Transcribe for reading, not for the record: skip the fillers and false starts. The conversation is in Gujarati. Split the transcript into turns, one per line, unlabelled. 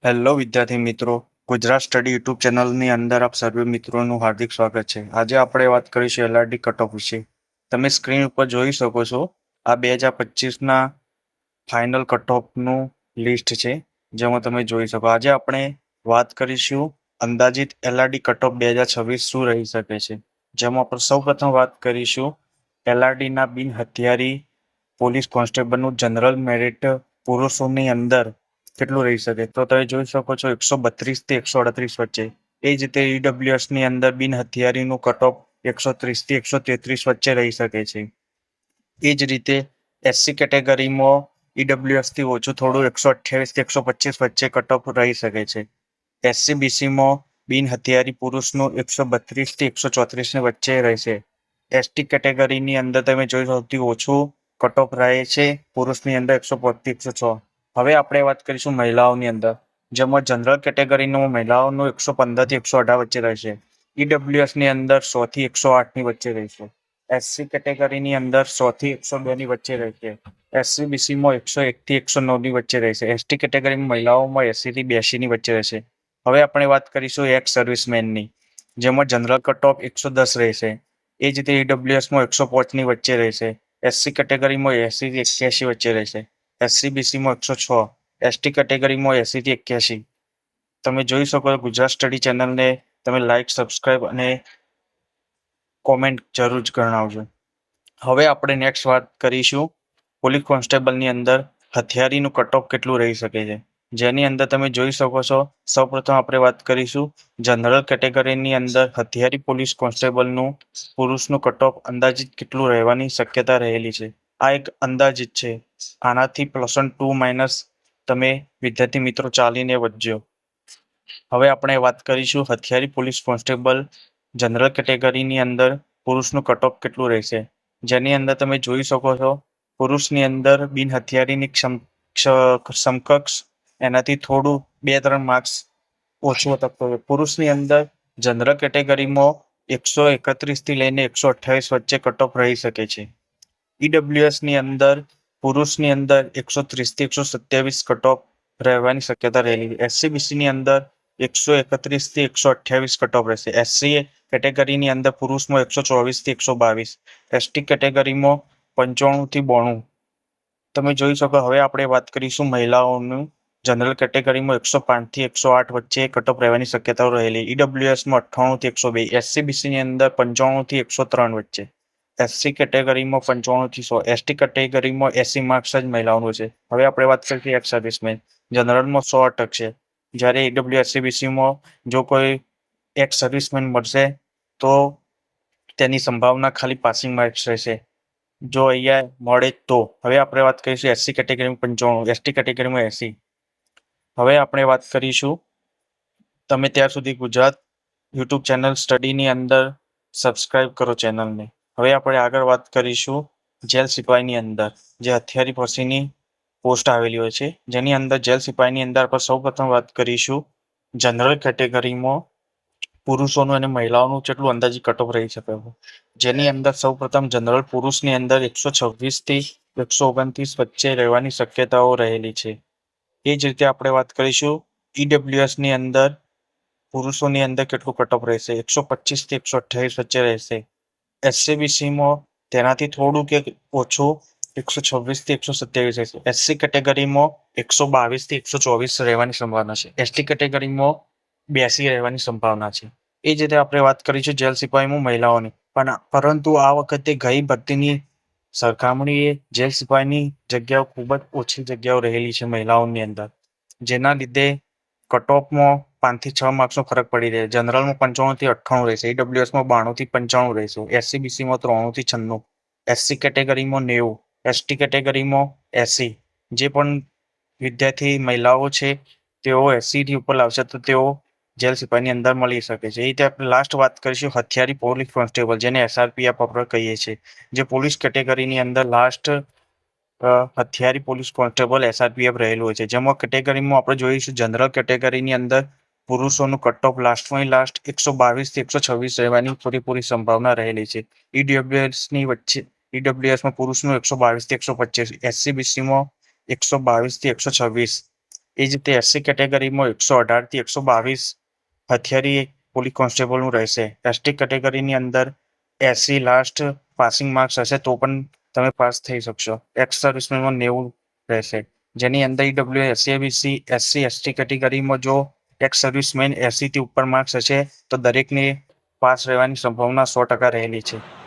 હેલો વિદ્યાર્થી મિત્રો, ગુજરાત સ્ટડી યુટ્યુબ ચેનલની અંદર આપ સર્વે મિત્રોનું હાર્દિક સ્વાગત છે. આજે આપણે વાત કરીશું એલઆરડી કટ ઓફ વિશે. તમે સ્ક્રીન ઉપર જોઈ શકો છો, આ 2025ના ફાઇનલ કટ ઓફનું લિસ્ટ છે, જેમાં તમે જોઈ શકો. આજે આપણે વાત કરીશું અંદાજિત એલઆરડી કટ ઓફ 2026 શું રહી શકે છે. જેમાં આપણે સૌપ્રથમ વાત કરીશું એલઆરડીના બિન હથિયારી પોલીસ કોન્સ્ટેબલનું જનરલ મેરિટ પુરુષોની અંદર કેટલું રહી શકે. તો તમે જોઈ શકો છો 132 થી 138 વચ્ચે. એ જ રીતે ઈડબ્લ્યુએસ ની અંદર બિન હથિયારીનું કટ ઓફ 130 થી 133 વચ્ચે રહી શકે છે. એ જ રીતે એસસી કેટેગરીમાં ઈડબ્લ્યુએસ થી ઓછું થોડું 128 થી 125 વચ્ચે કટ ઓફ રહી શકે છે. એસસી બીસીમાં બિન હથિયારી પુરુષનું 132 થી 134 ની વચ્ચે રહેશે. એસટી કેટેગરીની અંદર તમે જોઈ સૌથી ઓછું કટ ઓફ રહે છે પુરુષની અંદર 105 થી 106. હવે આપણે વાત કરીશું મહિલાઓની અંદર, જેમાં જનરલ કેટેગરીનું મહિલાઓનું 115 થી 118 વચ્ચે રહેશે. ઈડબ્લ્યુએસ ની અંદર 100 થી 108 ની વચ્ચે રહેશે. એસસી કેટેગરીની અંદર 100 થી 102 ની વચ્ચે રહેશે. એસસી બીસીમાં 101 થી 109 ની વચ્ચે રહેશે. એસટી કેટેગરીમાં મહિલાઓમાં 80 થી 82 ની વચ્ચે રહેશે. હવે આપણે વાત કરીશું એક્સ સર્વિસમેનની, જેમાં જનરલ કટ ઓફ 110 રહેશે. એ જ રીતે ઈડબ્લ્યુએસમાં 105 ની વચ્ચે રહેશે. એસસી કેટેગરીમાં 80 થી 81 વચ્ચે રહેશે. એસસી બીસીમાં 106. એસટી કેટેગરીમાં 80 થી 81. તમે જોઈ શકો ગુજરાત સ્ટડી ચેનલને તમે લાઈક, સબસ્ક્રાઇબ અને કોમેન્ટ જરૂર જ જણાવજો. હવે આપણે નેક્સ્ટ વાત કરીશું પોલીસ કોન્સ્ટેબલની અંદર હથિયારીનું કટ ઓફ કેટલું રહી શકે છે, જેની અંદર તમે જોઈ શકો છો. સૌપ્રથમ આપણે વાત કરીશું જનરલ કેટેગરીની અંદર હથિયારી પોલીસ કોન્સ્ટેબલનું પુરુષનું કટ ઓફ અંદાજિત કેટલું રહેવાની શક્યતા રહેલી છે. આ એક અંદાજિત છે. આનાથી +2 માઇનસ તમે વિદ્યાર્થી મિત્રો ચાલીને વધજો. હવે આપણે વાત કરીશું હથિયારી પોલીસ કોન્સ્ટેબલ જનરલ કેટેગરીની અંદર પુરુષનું કટ ઓફ કેટલું રહેશે, જેની અંદર તમે જોઈ શકો છો પુરુષની અંદર બિન હથિયારીની સમકક્ષ એનાથી થોડું 2-3 માર્ક્સ ઓછું તકતો હોય. પુરુષની અંદર જનરલ કેટેગરીમાં 131 થી લઈને 128 વચ્ચે કટ ઓફ રહી શકે છે. ઈડબ્લ્યુએસ ની અંદર પુરુષની અંદર 130 થી 127 કટ ઓફ રહેવાની શક્યતા રહેલી. એસસીબીસી ની અંદર 131 થી 128 કટ ઓફ રહેશે. એસસી કેટેગરીની અંદર પુરુષમાં 124 થી 122. એસટી કેટેગરીમાં 95 થી 92. તમે જોઈ શકો. હવે આપણે વાત કરીશું મહિલાઓનું જનરલ કેટેગરીમાં 105 થી 108 વચ્ચે કટ ઓફ રહેવાની શક્યતાઓ રહેલી. ઈડબ્લ્યુએસમાં 98 થી 102. એસસીબીસી ની અંદર 95 થી 103 વચ્ચે. એસસી કેટેગરીમાં 95 થી 100. એસટી કેટેગરીમાં 80 માર્ક્સ જ મહિલાઓનું છે. હવે આપણે વાત કરીએ એક્સ સર્વિસમેન. જનરલમાં 100% છે, જ્યારે ઈડબ્લ્યુએસસીબીસીમાં જો કોઈ એક્સ સર્વિસમેન મળશે તો તેની સંભાવના ખાલી પાસિંગ માર્ક્સ રહેશે, જો અહીંયા મળે તો. હવે આપણે વાત કરીશું એસસી કેટેગરીમાં 95, એસટી કેટેગરીમાં 80. હવે આપણે વાત કરીશું, તમે ત્યાર સુધી ગુજરાત યુટ્યુબ ચેનલ સ્ટડીની અંદર સબસ્ક્રાઇબ કરો ચેનલને. હવે આપણે આગળ વાત કરીશું જેલ સિપાહીની અંદર જે હથિયારી પછીની પોસ્ટ આવેલી હોય છે, જેની અંદર જેલ સિપાહીની અંદર આપણે સૌપ્રથમ વાત કરીશું જનરલ કેટેગરીમાં પુરુષોનું અને મહિલાઓનું કેટલું અંદાજિત કટ ઓફ રહી શકે, જેની અંદર સૌપ્રથમ જનરલ પુરુષની અંદર 126 થી 129 વચ્ચે રહેવાની શક્યતાઓ રહેલી છે. એ જ રીતે આપણે વાત કરીશું ઈડબ્લ્યુએસ ની અંદર પુરુષોની અંદર કેટલું કટ ઓફ રહેશે, 125 થી 128 વચ્ચે રહેશે. એસસીબીસીમાં તેનાથી થોડું કે ઓછું 126 થી 127 રહેશે. એસસી કેટેગરીમાં 122 થી 124 રહેવાની સંભાવના છે. એસટી કેટેગરીમાં 82 રહેવાની સંભાવના છે. એ જ રીતે આપણે વાત કરીશું જેલ સિપાહીમાં મહિલાઓની, પરંતુ આ વખતે ગઈ ભરતીની સરખામણીએ જેલ સિપાહીની જગ્યાઓ ખૂબ જ ઓછી જગ્યાઓ રહેલી છે મહિલાઓની અંદર, જેના લીધે કટ ઓફમાં 5 થી 6 માર્ક્સનો ફરક પડી રહે. જનરલમાં 95 થી 98 રહેશે. ઈડબ્લ્યુએસમાં 92 થી 95 રહેશે. એસસીબીસીમાં 93 થી 96. એસસી કેટેગરીમાં 90. એસટી કેટેગરીમાં 80. જે પણ વિદ્યાર્થી મહિલાઓ છે તેઓ 80 થી ઉપર લાવશે તો તેઓ જેલ સિપાહીની અંદર મળી શકે છે. એ રીતે આપણે લાસ્ટ વાત કરીશું હથિયારી પોલીસ કોન્સ્ટેબલ, જેને એસઆરપીએફ આપણે કહીએ છીએ, જે પોલીસ કેટેગરીની અંદર લાસ્ટ હથિયારી પોલીસ કોન્સ્ટેબલ એસઆરપીએફ રહેલું હોય છે. જેમાં કેટેગરીમાં આપણે જોઈશું જનરલ કેટેગરીની અંદર પુરુષોનું કટ ઓફ લાસ્ટમાં લાસ્ટ 122 થી 126 રહેવાની પૂરેપૂરી સંભાવના રહેલી છે. ઈડબ્લ્યુએસની વચ્ચે ઈડબ્લ્યુએસમાં પુરુષનું 122 થી 125, એસસીબીસીમાં 122 થી 126, એ જ રીતે એસસી કેટેગરીમાં 118 થી 122 હથિયારી પોલીસ કોન્સ્ટેબલનું રહેશે. એસટી કેટેગરીની અંદર 80 લાસ્ટ પાસિંગ માર્ક્સ હશે તો પણ તમે પાસ થઈ શકશો. એક્સ સર્વિસમેનમાં 90 રહેશે. જેની અંદર ઈડબ્લ્યુ એસસી એસસી એસટી કેટેગરીમાં જો એક્સ સર્વિસમેન 80 થી ઉપર માર્ક્સ હશે તો દરેકને પાસ રહેવાની સંભાવના 100% રહેલી છે.